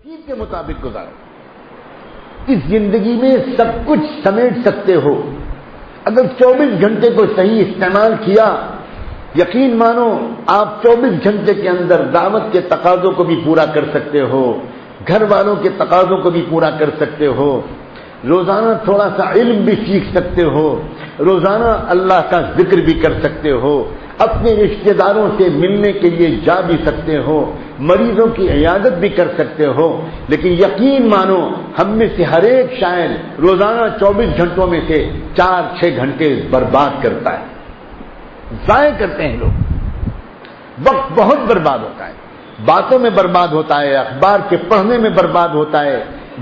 ترتیب کے مطابق گزارو. اس زندگی میں سب کچھ سمیٹ سکتے ہو. اگر 24 گھنٹے کو صحیح استعمال کیا، یقین مانو آپ 24 گھنٹے کے اندر دعوت کے تقاضوں کو بھی پورا کر سکتے ہو، گھر والوں کے تقاضوں کو بھی پورا کر سکتے ہو، روزانہ تھوڑا سا علم بھی سیکھ سکتے ہو، روزانہ اللہ کا ذکر بھی کر سکتے ہو، اپنے رشتہ داروں سے ملنے کے لیے جا بھی سکتے ہو، مریضوں کی عیادت بھی کر سکتے ہو. لیکن یقین مانو ہم میں سے ہر ایک شاید روزانہ 24 گھنٹوں میں سے 4-6 گھنٹے برباد کرتا ہے، ضائع کرتے ہیں لوگ. وقت بہت برباد ہوتا ہے، باتوں میں برباد ہوتا ہے، اخبار کے پڑھنے میں برباد ہوتا ہے،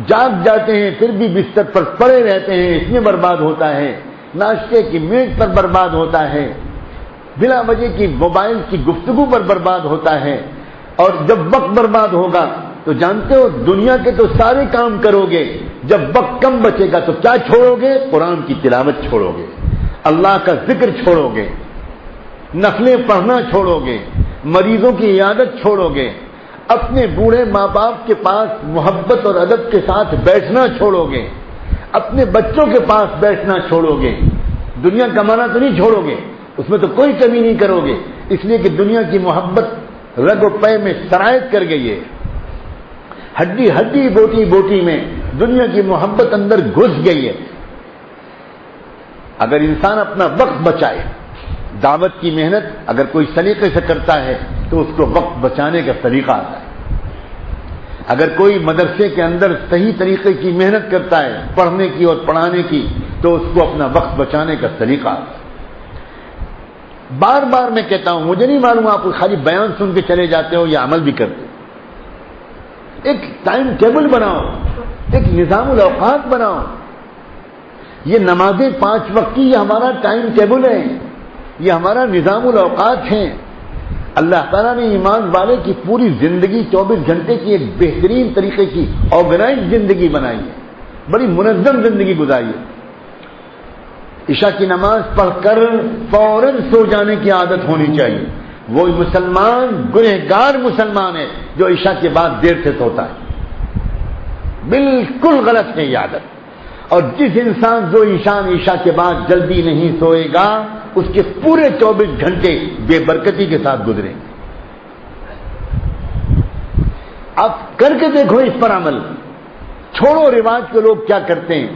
جاگ جاتے ہیں پھر بھی بستر پر پڑے رہتے ہیں اس میں برباد ہوتا ہے، ناشتے کی میز پر برباد ہوتا ہے، بلا وجہ کی موبائل کی گفتگو پر برباد ہوتا ہے. اور جب وقت برباد ہوگا تو جانتے ہو دنیا کے تو سارے کام کرو گے، جب وقت کم بچے گا تو کیا چھوڑو گے؟ قرآن کی تلاوت چھوڑو گے، اللہ کا ذکر چھوڑو گے، نفلیں پڑھنا چھوڑو گے، مریضوں کی عیادت چھوڑو گے، اپنے بوڑھے ماں باپ کے پاس محبت اور ادب کے ساتھ بیٹھنا چھوڑو گے، اپنے بچوں کے پاس بیٹھنا چھوڑو گے. دنیا کمانا تو نہیں چھوڑو گے، اس میں تو کوئی کمی نہیں کرو گے، اس لیے کہ دنیا کی محبت رگ و پے میں سرایت کر گئی ہے. ہڈی ہڈی بوٹی بوٹی میں دنیا کی محبت اندر گھس گئی ہے. اگر انسان اپنا وقت بچائے، دعوت کی محنت اگر کوئی سلیقے سے کرتا ہے تو اس کو وقت بچانے کا طریقہ آتا ہے. اگر کوئی مدرسے کے اندر صحیح طریقے کی محنت کرتا ہے پڑھنے کی اور پڑھانے کی تو اس کو اپنا وقت بچانے کا طریقہ آتا ہے. بار بار میں کہتا ہوں، مجھے نہیں معلوم آپ خالی بیان سن کے چلے جاتے ہو یا عمل بھی کرتے ہو. ایک ٹائم ٹیبل بناؤ، ایک نظام الاوقات بناؤ. یہ نمازیں 5 وقت کی یہ ہمارا ٹائم ٹیبل ہے، یہ ہمارا نظام الاوقات ہیں. اللہ تعالیٰ نے ایمان والے کی پوری زندگی 24 گھنٹے کی ایک بہترین طریقے کی آرگنائز زندگی بنائی ہے، بڑی منظم زندگی گزاری ہے. عشاء کی نماز پڑھ کر فوراً سو جانے کی عادت ہونی چاہیے. وہ مسلمان گنہگار مسلمان ہے جو عشاء کے بعد دیر سے سوتا ہے، بالکل غلط ہے یہ عادت. اور جس انسان جو عشاء کے بعد جلدی نہیں سوئے گا اس کے پورے 24 گھنٹے بے برکتی کے ساتھ گزریں گے. آپ کر کے دیکھو اس پر عمل، چھوڑو رواج کے لوگ کیا کرتے ہیں.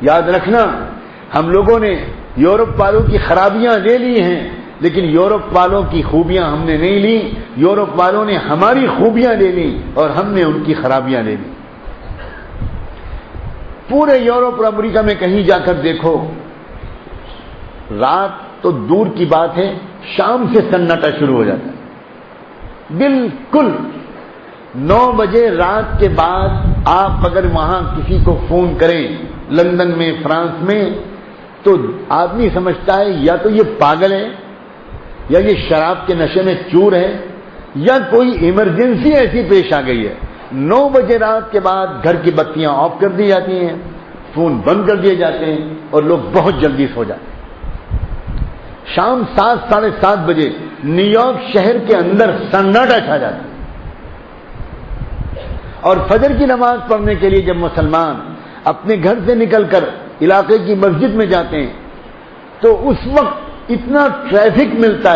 یاد رکھنا ہم لوگوں نے یورپ والوں کی خرابیاں لے لی ہیں لیکن یورپ والوں کی خوبیاں ہم نے نہیں لی. یورپ والوں نے ہماری خوبیاں لے لی اور ہم نے ان کی خرابیاں لے لی. پورے یورپ اور امریکہ میں کہیں جا کر دیکھو، رات تو دور کی بات ہے، شام سے سناٹا شروع ہو جاتا ہے. بالکل 9 بجے رات کے بعد آپ اگر وہاں کسی کو فون کریں لندن میں، فرانس میں، تو آدمی سمجھتا ہے یا تو یہ پاگل ہے یا یہ شراب کے نشے میں چور ہے یا کوئی ایمرجنسی ایسی پیش آ گئی ہے. 9 بجے رات کے بعد گھر کی بتیاں آف کر دی جاتی ہیں، فون بند کر دیے جاتے ہیں اور لوگ بہت جلدی سو جاتے ہیں. شام 7 ساڑھے 7 بجے نیو یارک شہر کے اندر سناٹا چھا جاتا ہے. اور فجر کی نماز پڑھنے کے لیے جب مسلمان اپنے گھر سے نکل کر علاقے کی مسجد میں جاتے ہیں تو اس وقت اتنا ٹریفک ملتا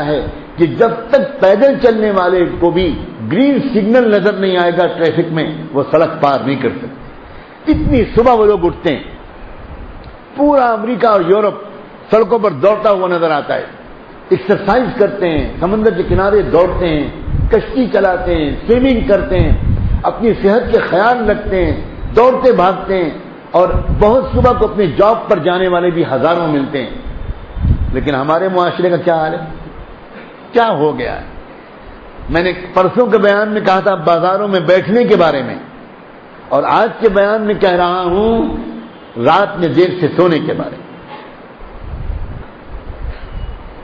ہے کہ جب تک پیدل چلنے والے کو بھی گرین سگنل نظر نہیں آئے گا ٹریفک میں وہ سڑک پار نہیں کر سکتے. اتنی صبح وہ لوگ اٹھتے ہیں. پورا امریکہ اور یورپ سڑکوں پر دوڑتا ہوا نظر آتا ہے. ایکسرسائز کرتے ہیں، سمندر کے کنارے دوڑتے ہیں، کشتی چلاتے ہیں، سوئمنگ کرتے ہیں، اپنی صحت کے خیال رکھتے ہیں، دوڑتے بھاگتے ہیں. اور بہت صبح کو اپنے جاب پر جانے والے بھی ہزاروں ملتے ہیں. لیکن ہمارے معاشرے کا کیا حال ہے؟ کیا ہو گیا ہے؟ میں نے پرسوں کے بیان میں کہا تھا بازاروں میں بیٹھنے کے بارے میں، اور آج کے بیان میں کہہ رہا ہوں رات میں دیر سے سونے کے بارے میں.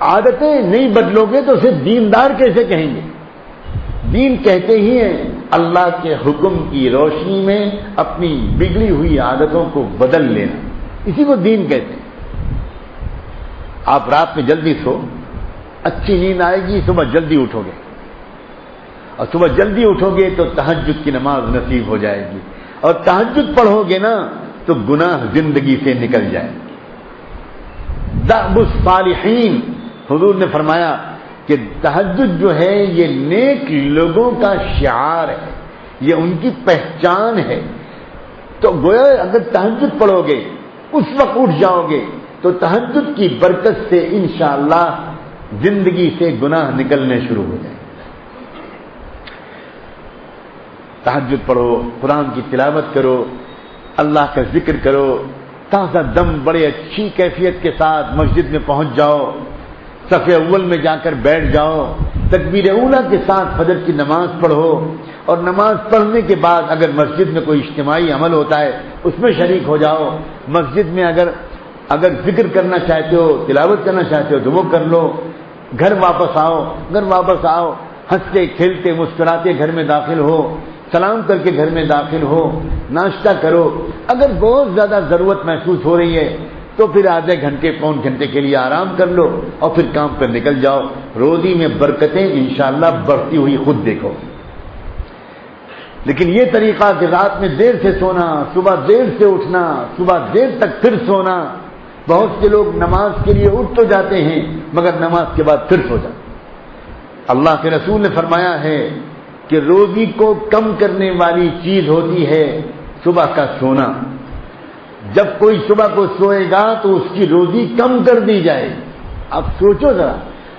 عادتیں نہیں بدلو گے تو اسے دیندار کیسے کہیں گے؟ دین کہتے ہی ہیں اللہ کے حکم کی روشنی میں اپنی بگڑی ہوئی عادتوں کو بدل لینا، اسی کو دین کہتے ہیں. آپ رات میں جلدی سو، اچھی نیند آئے گی، صبح جلدی اٹھو گے. اور صبح جلدی اٹھو گے تو تہجد کی نماز نصیب ہو جائے گی، اور تہجد پڑھو گے نا تو گناہ زندگی سے نکل جائے گے۔ دأب الصالحین، حضور نے فرمایا کہ تہجد جو ہے یہ نیک لوگوں کا شعار ہے، یہ ان کی پہچان ہے۔ تو گویا اگر تہجد پڑھو گے، اس وقت اٹھ جاؤ گے تو تہجد کی برکت سے انشاءاللہ زندگی سے گناہ نکلنے شروع ہو جائیں۔ تہجد پڑھو، قرآن کی تلاوت کرو، اللہ کا ذکر کرو، تازہ دم بڑے اچھی کیفیت کے ساتھ مسجد میں پہنچ جاؤ، صف اول میں جا کر بیٹھ جاؤ، تکبیر اولیٰ کے ساتھ فجر کی نماز پڑھو، اور نماز پڑھنے کے بعد اگر مسجد میں کوئی اجتماعی عمل ہوتا ہے اس میں شریک ہو جاؤ۔ مسجد میں اگر ذکر کرنا چاہتے ہو، تلاوت کرنا چاہتے ہو تو وہ کر لو۔ گھر واپس آؤ، ہنستے کھیلتے مسکراتے گھر میں داخل ہو، سلام کر کے گھر میں داخل ہو، ناشتہ کرو۔ اگر بہت زیادہ ضرورت محسوس ہو رہی ہے تو پھر آدھے گھنٹے پون گھنٹے کے لیے آرام کر لو اور پھر کام پر نکل جاؤ۔ روزی میں برکتیں انشاءاللہ بڑھتی ہوئی خود دیکھو۔ لیکن یہ طریقہ کہ رات میں دیر سے سونا، صبح دیر سے اٹھنا، صبح دیر تک پھر سونا، بہت سے لوگ نماز کے لیے اٹھ تو جاتے ہیں مگر نماز کے بعد پھر سو جاتے۔ اللہ کے رسول نے فرمایا ہے کہ روزی کو کم کرنے والی چیز ہوتی ہے صبح کا سونا۔ جب کوئی صبح کو سوئے گا تو اس کی روزی کم کر دی جائے۔ اب سوچو ذرا،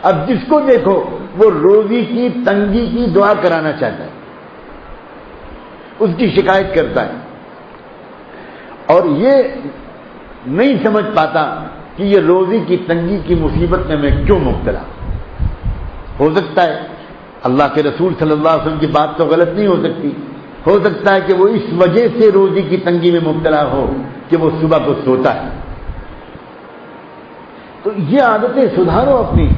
اب جس کو دیکھو وہ روزی کی تنگی کی دعا کرانا چاہتا ہے، اس کی شکایت کرتا ہے، اور یہ نہیں سمجھ پاتا کہ یہ روزی کی تنگی کی مصیبت میں کیوں مبتلا۔ ہو سکتا ہے اللہ کے رسول صلی اللہ علیہ وسلم کی بات تو غلط نہیں ہو سکتی، ہو سکتا ہے کہ وہ اس وجہ سے روزی کی تنگی میں مبتلا ہو کہ وہ صبح کو سوتا ہے۔ تو یہ عادتیں سدھارو اپنی،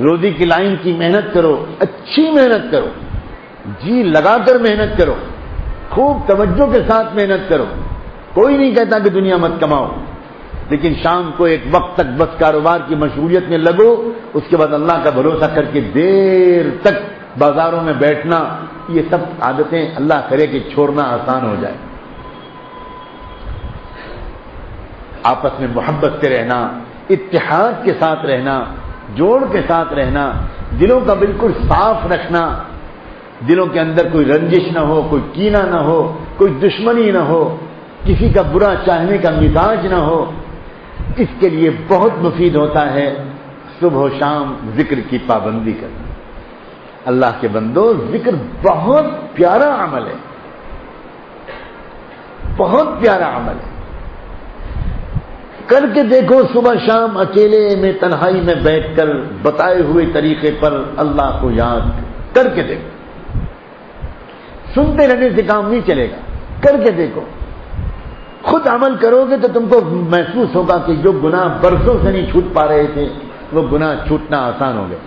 روزی کی لائن کی محنت کرو، اچھی محنت کرو، جی لگا کر محنت کرو، خوب توجہ کے ساتھ محنت کرو۔ کوئی نہیں کہتا کہ دنیا مت کماؤ، لیکن شام کو ایک وقت تک بس کاروبار کی مشغولیت میں لگو، اس کے بعد اللہ کا بھروسہ کر کے دیر تک بازاروں میں بیٹھنا، یہ سب عادتیں اللہ کرے کہ چھوڑنا آسان ہو جائے۔ آپس میں محبت سے رہنا، اتحاد کے ساتھ رہنا، جوڑ کے ساتھ رہنا، دلوں کا بالکل صاف رکھنا، دلوں کے اندر کوئی رنجش نہ ہو، کوئی کینہ نہ ہو، کوئی دشمنی نہ ہو، کسی کا برا چاہنے کا مزاج نہ ہو۔ اس کے لیے بہت مفید ہوتا ہے صبح و شام ذکر کی پابندی کرنا۔ اللہ کے بندو، ذکر بہت پیارا عمل ہے، بہت پیارا عمل ہے۔ کر کے دیکھو صبح شام اکیلے میں تنہائی میں بیٹھ کر بتائے ہوئے طریقے پر اللہ کو یاد کر کے دیکھو۔ سنتے رہنے سے کام نہیں چلے گا، کر کے دیکھو۔ خود عمل کرو گے تو تم کو محسوس ہوگا کہ جو گناہ برسوں سے نہیں چھوٹ پا رہے تھے وہ گناہ چھوٹنا آسان ہو گئے۔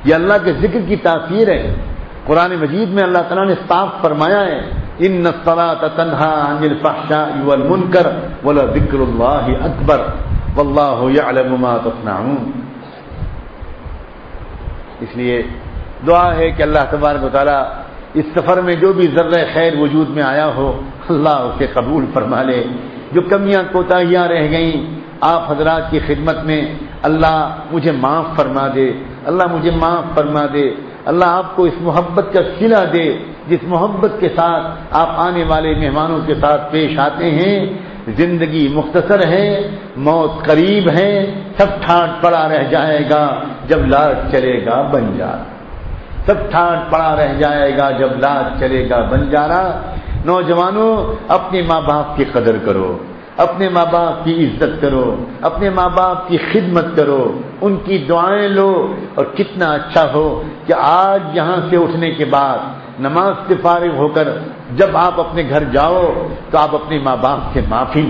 یہ اللہ کے ذکر کی تاثیر ہے۔ قرآن مجید میں اللہ تعالیٰ نے صاف فرمایا ہے، ان الصلاۃ تنہی عن الفحشاء والمنکر ولذکر اللہ اکبر واللہ یعلم ما تصنعون۔ اس لیے دعا ہے کہ اللہ تبارک و تعالیٰ اس سفر میں جو بھی ذرہ خیر وجود میں آیا ہو اللہ اسے قبول فرما لے۔ جو کمیاں کوتاہیاں رہ گئیں آپ حضرات کی خدمت میں، اللہ مجھے معاف فرما دے، اللہ مجھے معاف فرما دے، اللہ آپ کو اس محبت کا صلہ دے جس محبت کے ساتھ آپ آنے والے مہمانوں کے ساتھ پیش آتے ہیں۔ زندگی مختصر ہے، موت قریب ہے، سب ٹھاٹ پڑا رہ جائے گا جب لاج چلے گا بنجارا، سب ٹھاٹ پڑا رہ جائے گا جب لاج چلے گا بنجارا۔ نوجوانوں، اپنے ماں باپ کی قدر کرو، اپنے ماں باپ کی عزت کرو، اپنے ماں باپ کی خدمت کرو، ان کی دعائیں لو۔ اور کتنا اچھا ہو کہ آج یہاں سے اٹھنے کے بعد نماز سے فارغ ہو کر جب آپ اپنے گھر جاؤ تو آپ اپنے ماں باپ سے معافی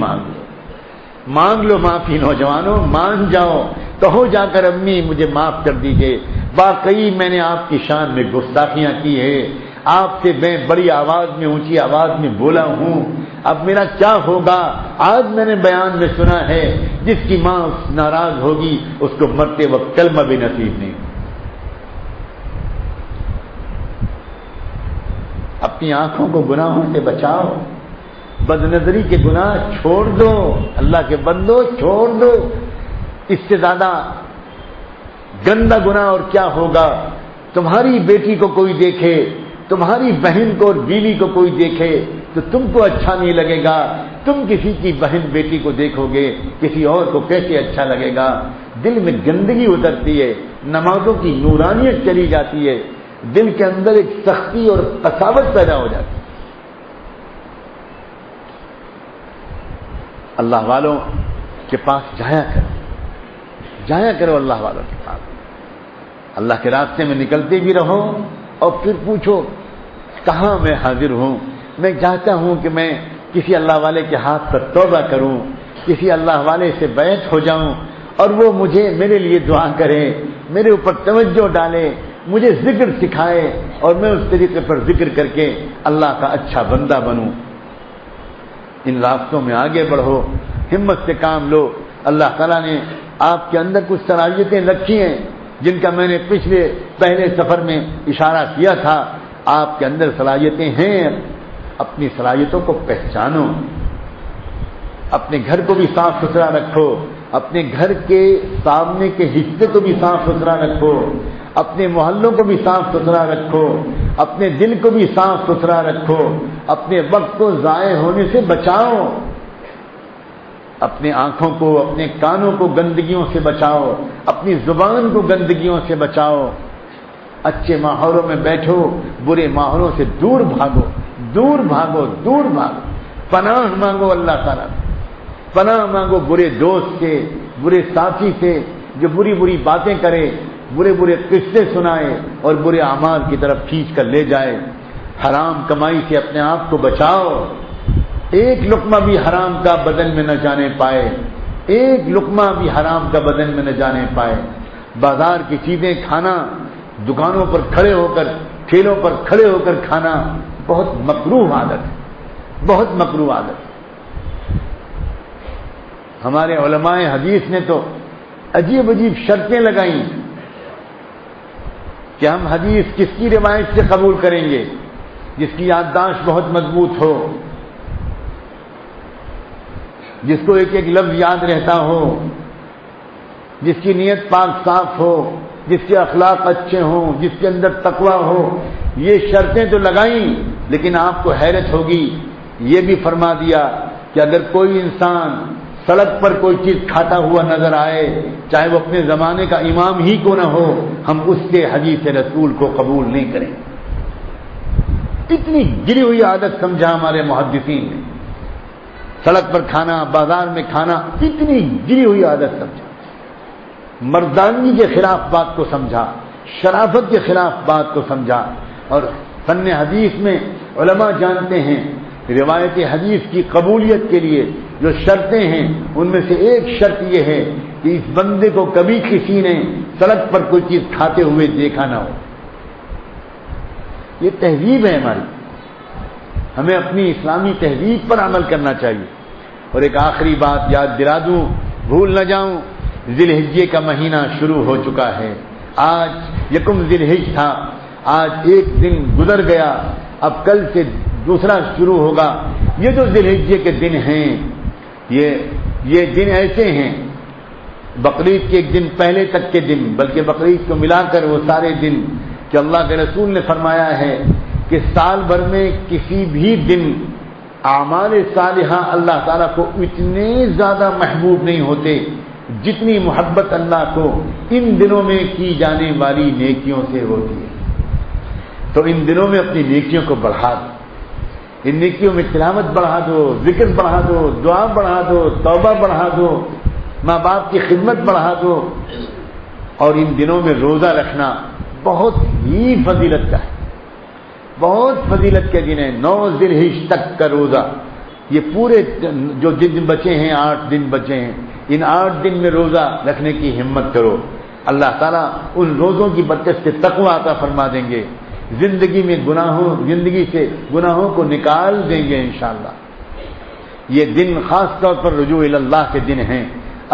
مانگ لو معافی۔ نوجوانوں مان جاؤ، کہو جا کر امی مجھے معاف کر دیجئے، واقعی میں نے آپ کی شان میں گستاخیاں کی ہے، آپ سے میں بڑی آواز میں اونچی آواز میں بولا ہوں، اب میرا کیا ہوگا؟ آج میں نے بیان میں سنا ہے جس کی ماں ناراض ہوگی اس کو مرتے وقت کلمہ بھی نصیب نہیں۔ اپنی آنکھوں کو گناہوں سے بچاؤ، بد نظری کے گناہ چھوڑ دو، اللہ کے بندو چھوڑ دو۔ اس سے زیادہ گندا گناہ اور کیا ہوگا؟ تمہاری بیٹی کو کوئی دیکھے، تمہاری بہن کو اور بیوی کو کوئی دیکھے تو تم کو اچھا نہیں لگے گا، تم کسی کی بہن بیٹی کو دیکھو گے کسی اور کو کیسے اچھا لگے گا؟ دل میں گندگی اترتی ہے، نمازوں کی نورانیت چلی جاتی ہے، دل کے اندر ایک سختی اور قساوت پیدا ہو جاتی ہے۔ اللہ والوں کے پاس جایا کرو اللہ والوں کے پاس، اللہ کے راستے میں نکلتے بھی رہو اور پھر پوچھو کہاں میں حاضر ہوں، میں چاہتا ہوں کہ میں کسی اللہ والے کے ہاتھ پر توبہ کروں، کسی اللہ والے سے بیعت ہو جاؤں اور وہ میرے لیے دعا کرے، میرے اوپر توجہ ڈالے، مجھے ذکر سکھائے اور میں اس طریقے پر ذکر کر کے اللہ کا اچھا بندہ بنوں۔ ان راستوں میں آگے بڑھو، ہمت سے کام لو۔ اللہ تعالیٰ نے آپ کے اندر کچھ صلاحیتیں رکھی ہیں جن کا میں نے پہلے سفر میں اشارہ کیا تھا۔ آپ کے اندر صلاحیتیں ہیں، اپنی صلاحیتوں کو پہچانو، اپنے گھر کو بھی صاف ستھرا رکھو، اپنے گھر کے سامنے کے حصے کو بھی صاف ستھرا رکھو، اپنے محلوں کو بھی صاف ستھرا رکھو، اپنے دل کو بھی صاف ستھرا رکھو، اپنے وقت کو ضائع ہونے سے بچاؤ، اپنے آنکھوں کو، اپنے کانوں کو گندگیوں سے بچاؤ، اپنی زبان کو گندگیوں سے بچاؤ۔ اچھے ماحولوں میں بیٹھو، برے ماحولوں سے دور بھاگو، دور بھاگو، دور بھاگو، پناہ مانگو اللہ تعالیٰ، پناہ مانگو برے دوست سے، برے ساتھی سے جو بری بری باتیں کرے، برے برے قصے سنائے اور برے اعمال کی طرف کھینچ کر لے جائے۔ حرام کمائی سے اپنے آپ کو بچاؤ، ایک لقمہ بھی حرام کا بدن میں نہ جانے پائے، ایک لقمہ بھی حرام کا بدن میں نہ جانے پائے۔ بازار کی چیزیں کھانا، دکانوں پر کھڑے ہو کر، ٹھیلوں پر کھڑے ہو کر کھانا بہت مکروہ عادت ہے، بہت مکروہ عادت ہے۔ ہمارے علماء حدیث نے تو عجیب عجیب شرطیں لگائیں کہ ہم حدیث کس کی روایت سے قبول کریں گے؟ جس کی یادداشت بہت مضبوط ہو، جس کو ایک ایک لفظ یاد رہتا ہو، جس کی نیت پاک صاف ہو، جس کے اخلاق اچھے ہوں، جس کے اندر تقوی ہو۔ یہ شرطیں تو لگائیں، لیکن آپ کو حیرت ہوگی یہ بھی فرما دیا کہ اگر کوئی انسان سڑک پر کوئی چیز کھاتا ہوا نظر آئے، چاہے وہ اپنے زمانے کا امام ہی کو نہ ہو، ہم اس کے حدیث رسول کو قبول نہیں کریں۔ اتنی گری ہوئی عادت سمجھا ہمارے محدثین نے، سڑک پر کھانا، بازار میں کھانا، اتنی گری ہوئی عادت سمجھا، مردانگی کے خلاف بات کو سمجھا، شرافت کے خلاف بات کو سمجھا۔ اور فن حدیث میں علماء جانتے ہیں روایت حدیث کی قبولیت کے لیے جو شرطیں ہیں، ان میں سے ایک شرط یہ ہے کہ اس بندے کو کبھی کسی نے سڑک پر کوئی چیز کھاتے ہوئے دیکھا نہ ہو۔ یہ تہذیب ہے ہماری، ہمیں اپنی اسلامی تہذیب پر عمل کرنا چاہیے۔ اور ایک آخری بات یاد دلا دوں، بھول نہ جاؤں، ذی الحجہ کا مہینہ شروع ہو چکا ہے۔ آج یکم ذی الحجہ تھا، آج ایک دن گزر گیا، اب کل سے دوسرا شروع ہوگا۔ یہ جو ذی الحجہ کے دن ہیں، یہ دن ایسے ہیں، بقرعید کے ایک دن پہلے تک کے دن، بلکہ بقرعید کو ملا کر وہ سارے دن کہ اللہ کے رسول نے فرمایا ہے کہ سال بھر میں کسی بھی دن اعمال صالحہ اللہ تعالیٰ کو اتنے زیادہ محبوب نہیں ہوتے جتنی محبت اللہ کو ان دنوں میں کی جانے والی نیکیوں سے ہوتی ہے۔ تو ان دنوں میں اپنی نیکیوں کو بڑھا دو، ان نیکیوں میں تلاوت بڑھا دو، ذکر بڑھا دو، دعا بڑھا دو، توبہ بڑھا دو، ماں باپ کی خدمت بڑھا دو۔ اور ان دنوں میں روزہ رکھنا بہت ہی فضیلت کا ہے، بہت فضیلت کے دن ہے۔ 9 ذی الحجہ تک کا روزہ، یہ پورے جو دن بچے ہیں، 8 دن بچے ہیں، ان 8 دن میں روزہ رکھنے کی ہمت کرو۔ اللہ تعالیٰ ان روزوں کی برکت سے تقویٰ عطا فرما دیں گے، زندگی سے گناہوں کو نکال دیں گے انشاءاللہ۔ یہ دن خاص طور پر رجوع اللہ کے دن ہیں،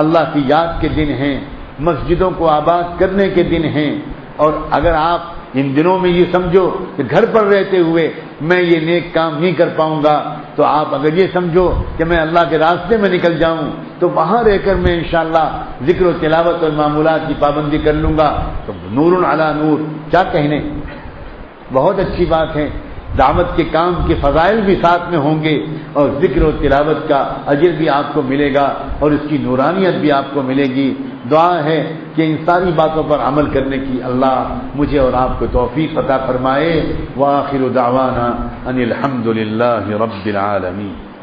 اللہ کی یاد کے دن ہیں، مسجدوں کو آباد کرنے کے دن ہیں۔ اور اگر آپ ان دنوں میں یہ سمجھو کہ گھر پر رہتے ہوئے میں یہ نیک کام نہیں کر پاؤں گا، تو آپ اگر یہ سمجھو کہ میں اللہ کے راستے میں نکل جاؤں تو وہاں رہ کر میں انشاءاللہ ذکر و تلاوت اور معمولات کی پابندی کر لوں گا، تو نور علی نور، کیا کہنے، بہت اچھی بات ہے۔ دعوت کے کام کے فضائل بھی ساتھ میں ہوں گے اور ذکر و تلاوت کا اجر بھی آپ کو ملے گا اور اس کی نورانیت بھی آپ کو ملے گی۔ دعا ہے کہ ان ساری باتوں پر عمل کرنے کی اللہ مجھے اور آپ کو توفیق عطا فرمائے۔ وآخر دعوانا ان الحمد للہ رب العالمین۔